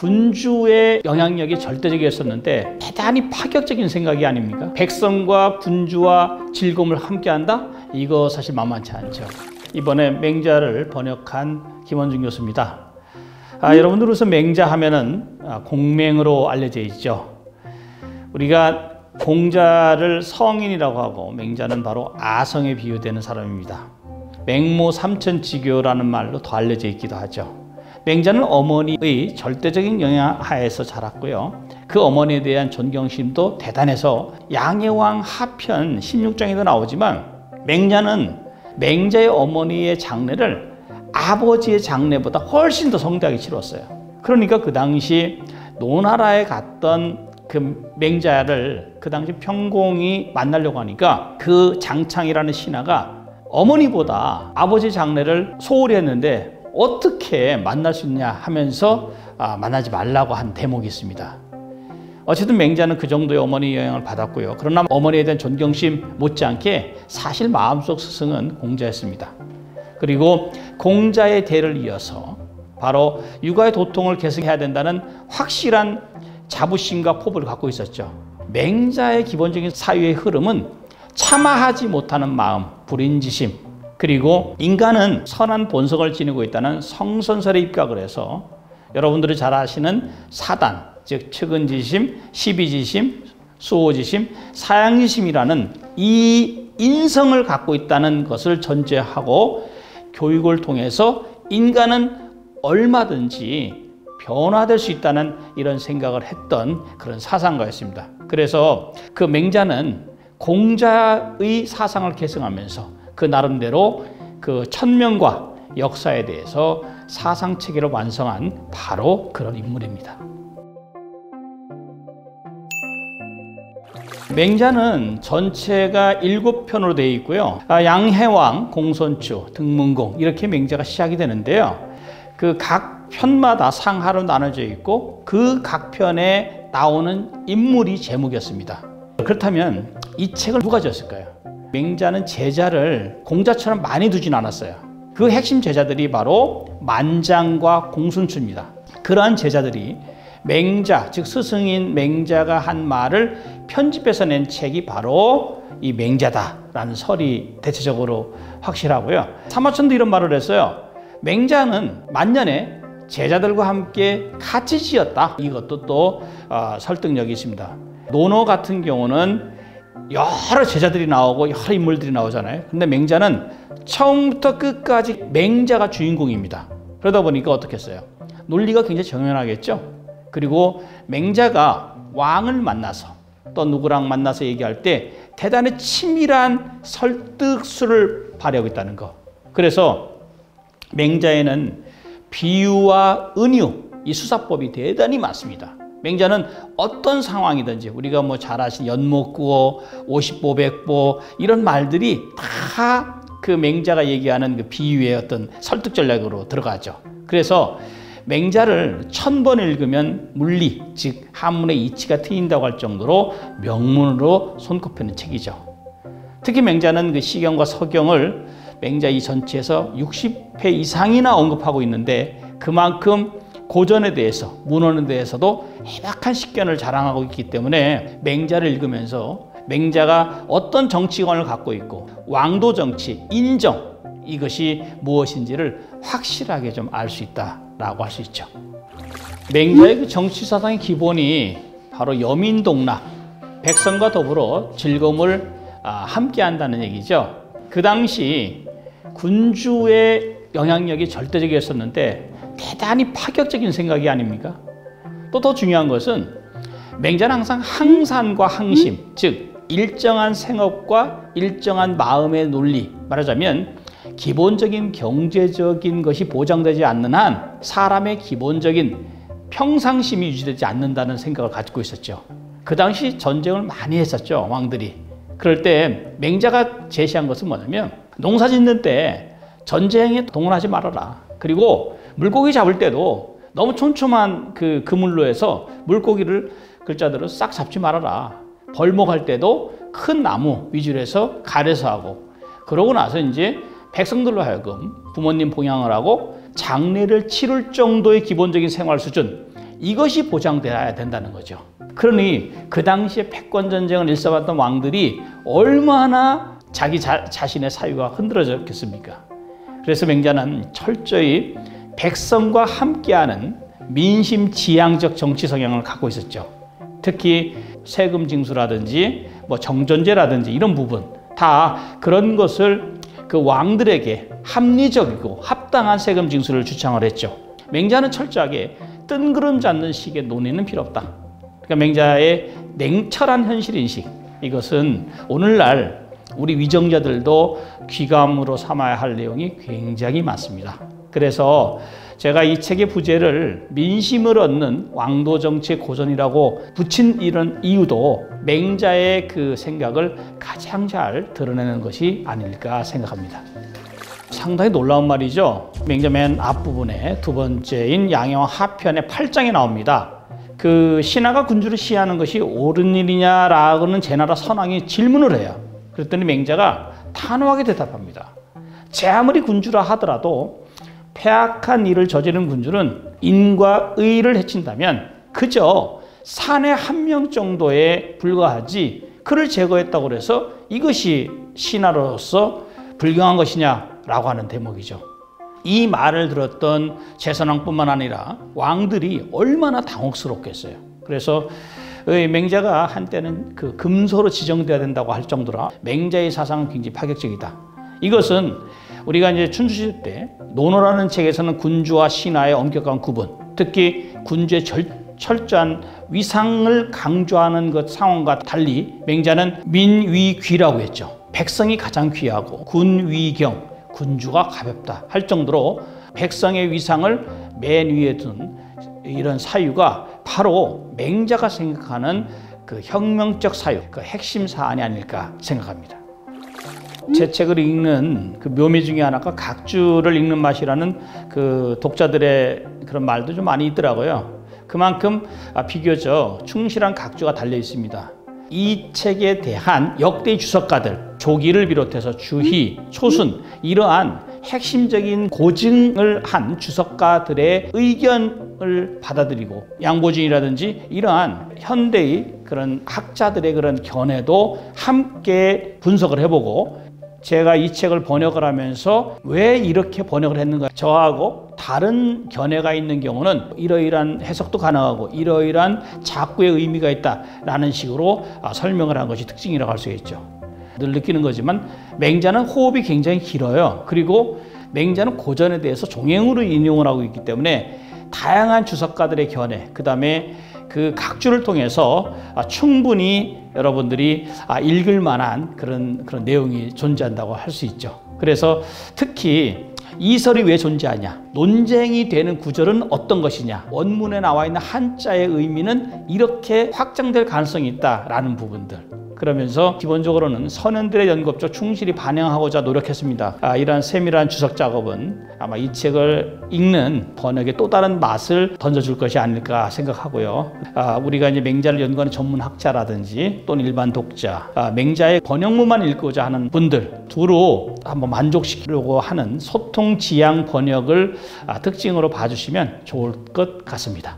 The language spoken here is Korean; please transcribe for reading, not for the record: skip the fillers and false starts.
군주의 영향력이 절대적이었었는데 대단히 파격적인 생각이 아닙니까? 백성과 군주와 즐거움을 함께한다? 이거 사실 만만치 않죠. 이번에 맹자를 번역한 김원중 교수입니다. 여러분들 우선 맹자 하면은 공맹으로 알려져 있죠. 우리가 공자를 성인이라고 하고 맹자는 바로 아성에 비유되는 사람입니다. 맹모 삼천지교라는 말로 더 알려져 있기도 하죠. 맹자는 어머니의 절대적인 영향 하에서 자랐고요. 그 어머니에 대한 존경심도 대단해서 양해왕 하편 16장에도 나오지만 맹자는 맹자의 어머니의 장례를 아버지의 장례보다 훨씬 더 성대하게 치렀어요. 그러니까 그 당시 노나라에 갔던 그 맹자를 그 당시 평공이 만나려고 하니까 그 장창이라는 신하가 어머니보다 아버지 장례를 소홀히 했는데 어떻게 만날 수 있냐 하면서 만나지 말라고 한 대목이 있습니다. 어쨌든 맹자는 그 정도의 어머니 영향을 받았고요. 그러나 어머니에 대한 존경심 못지않게 사실 마음속 스승은 공자였습니다. 그리고 공자의 대를 이어서 바로 육아의 도통을 계승해야 된다는 확실한 자부심과 포부를 갖고 있었죠. 맹자의 기본적인 사유의 흐름은 참아하지 못하는 마음, 불인지심, 그리고 인간은 선한 본성을 지니고 있다는 성선설에 입각을 해서 여러분들이 잘 아시는 사단, 즉 측은지심, 시비지심, 수호지심, 사양지심이라는 이 인성을 갖고 있다는 것을 전제하고 교육을 통해서 인간은 얼마든지 변화될 수 있다는 이런 생각을 했던 그런 사상가였습니다. 그래서 그 맹자는 공자의 사상을 계승하면서 그 나름대로 그 천명과 역사에 대해서 사상체계를 완성한 바로 그런 인물입니다. 맹자는 전체가 7편으로 되어 있고요. 양해왕, 공손추, 등문공 이렇게 맹자가 시작이 되는데요. 그 각 편마다 상하로 나눠져 있고 그 각 편에 나오는 인물이 제목이었습니다. 그렇다면 이 책을 누가 지었을까요? 맹자는 제자를 공자처럼 많이 두진 않았어요. 그 핵심 제자들이 바로 만장과 공손추입니다. 그러한 제자들이 맹자, 즉 스승인 맹자가 한 말을 편집해서 낸 책이 바로 이 맹자다라는 설이 대체적으로 확실하고요. 사마천도 이런 말을 했어요. 맹자는 만년에 제자들과 함께 같이 지었다. 이것도 또 설득력이 있습니다. 논어 같은 경우는 여러 제자들이 나오고 여러 인물들이 나오잖아요. 근데 맹자는 처음부터 끝까지 맹자가 주인공입니다. 그러다 보니까 어떻게 했어요? 논리가 굉장히 정연하겠죠. 그리고 맹자가 왕을 만나서 또 누구랑 만나서 얘기할 때 대단히 치밀한 설득술을 발휘하고 있다는 거. 그래서 맹자에는 비유와 은유, 이 수사법이 대단히 많습니다. 맹자는 어떤 상황이든지 우리가 뭐 잘 아시는 연못구어, 오십보백보 이런 말들이 다 그 맹자가 얘기하는 그 비유의 어떤 설득 전략으로 들어가죠. 그래서 맹자를 1000번 읽으면 물리, 즉 한문의 이치가 트인다고 할 정도로 명문으로 손꼽히는 책이죠. 특히 맹자는 그 시경과 서경을 맹자 이 전체에서 60회 이상이나 언급하고 있는데 그만큼 고전에 대해서, 문헌에 대해서도 해박한 식견을 자랑하고 있기 때문에 맹자를 읽으면서 맹자가 어떤 정치관을 갖고 있고 왕도 정치, 인정 이것이 무엇인지를 확실하게 좀 알 수 있다라고 할 수 있죠. 맹자의 그 정치 사상의 기본이 바로 여민동락, 백성과 더불어 즐거움을 함께 한다는 얘기죠. 그 당시 군주의 영향력이 절대적이었었는데 대단히 파격적인 생각이 아닙니까? 또 더 중요한 것은 맹자는 항상 항산과 항심, 즉 일정한 생업과 일정한 마음의 논리, 말하자면 기본적인 경제적인 것이 보장되지 않는 한 사람의 기본적인 평상심이 유지되지 않는다는 생각을 가지고 있었죠. 그 당시 전쟁을 많이 했었죠, 왕들이. 그럴 때 맹자가 제시한 것은 뭐냐면 농사 짓는 때 전쟁에 동원하지 말아라. 그리고 물고기 잡을 때도 너무 촘촘한 그 그물로 해서 물고기를 글자대로 싹 잡지 말아라. 벌목할 때도 큰 나무 위주로 해서 가려서 하고, 그러고 나서 이제 백성들로 하여금 부모님 봉양을 하고 장례를 치를 정도의 기본적인 생활 수준, 이것이 보장돼야 된다는 거죠. 그러니 그 당시에 패권 전쟁을 일삼았던 왕들이 얼마나 자기 자신의 사유가 흔들어졌겠습니까? 그래서 맹자는 철저히 백성과 함께하는 민심 지향적 정치 성향을 갖고 있었죠. 특히 세금 징수라든지 정전제라든지 이런 부분 다 그런 것을 그 왕들에게 합리적이고 합당한 세금 징수를 주창을 했죠. 맹자는 철저하게 뜬구름 잡는 식의 논의는 필요 없다. 그러니까 맹자의 냉철한 현실인식, 이것은 오늘날 우리 위정자들도 귀감으로 삼아야 할 내용이 굉장히 많습니다. 그래서 제가 이 책의 부제를 민심을 얻는 왕도 정치의 고전이라고 붙인 이런 이유도 맹자의 그 생각을 가장 잘 드러내는 것이 아닐까 생각합니다. 상당히 놀라운 말이죠. 맹자 맨 앞부분에 두 번째인 양해왕 하편의 8장에 나옵니다. 그 신하가 군주를 시해하는 것이 옳은 일이냐라고는 제나라 선왕이 질문을 해요. 그랬더니 맹자가 단호하게 대답합니다. 제 아무리 군주라 하더라도 폐악한 일을 저지른 군주는 인과 의를 해친다면 그저 사내 한 명 정도에 불과하지 그를 제거했다고 해서 이것이 신하로서 불경한 것이냐라고 하는 대목이죠. 이 말을 들었던 제선왕뿐만 아니라 왕들이 얼마나 당혹스럽겠어요. 그래서 맹자가 한때는 그 금소로 지정돼야 된다고 할 정도라 맹자의 사상은 굉장히 파격적이다. 이것은 우리가 이제 춘추시대 때 논어라는 책에서는 군주와 신하의 엄격한 구분, 특히 군주의 철저한 위상을 강조하는 것 상황과 달리 맹자는 민위귀라고 했죠. 백성이 가장 귀하고 군위경, 군주가 가볍다 할 정도로 백성의 위상을 맨 위에 둔 이런 사유가 바로 맹자가 생각하는 그 혁명적 사유, 그 핵심 사안이 아닐까 생각합니다. 제 책을 읽는 그 묘미 중에 하나가 각주를 읽는 맛이라는 그 독자들의 그런 말도 좀 많이 있더라고요. 그만큼 비교적 충실한 각주가 달려 있습니다. 이 책에 대한 역대 주석가들, 조기를 비롯해서 주희, 초순 이러한 핵심적인 고증을 한 주석가들의 의견을 받아들이고 양보진이라든지 이러한 현대의 그런 학자들의 그런 견해도 함께 분석을 해보고 제가 이 책을 번역을 하면서 왜 이렇게 번역을 했는가, 저하고 다른 견해가 있는 경우는 이러이러한 해석도 가능하고 이러이러한 작구의 의미가 있다라는 식으로 설명을 한 것이 특징이라고 할 수 있죠. 늘 느끼는 거지만 맹자는 호흡이 굉장히 길어요. 그리고 맹자는 고전에 대해서 종행으로 인용을 하고 있기 때문에 다양한 주석가들의 견해, 그 다음에 그 각주를 통해서 충분히 여러분들이 읽을 만한 그런 내용이 존재한다고 할 수 있죠. 그래서 특히 이설이 왜 존재하냐, 논쟁이 되는 구절은 어떤 것이냐, 원문에 나와 있는 한자의 의미는 이렇게 확장될 가능성이 있다라는 부분들, 그러면서 기본적으로는 선현들의 연급적 충실히 반영하고자 노력했습니다. 이러한 세밀한 주석 작업은 아마 이 책을 읽는 번역에 또 다른 맛을 던져줄 것이 아닐까 생각하고요. 우리가 이제 맹자를 연구하는 전문 학자라든지 또는 일반 독자, 맹자의 번역문만 읽고자 하는 분들 두루 한번 만족시키려고 하는 소통 지향 번역을 특징으로 봐주시면 좋을 것 같습니다.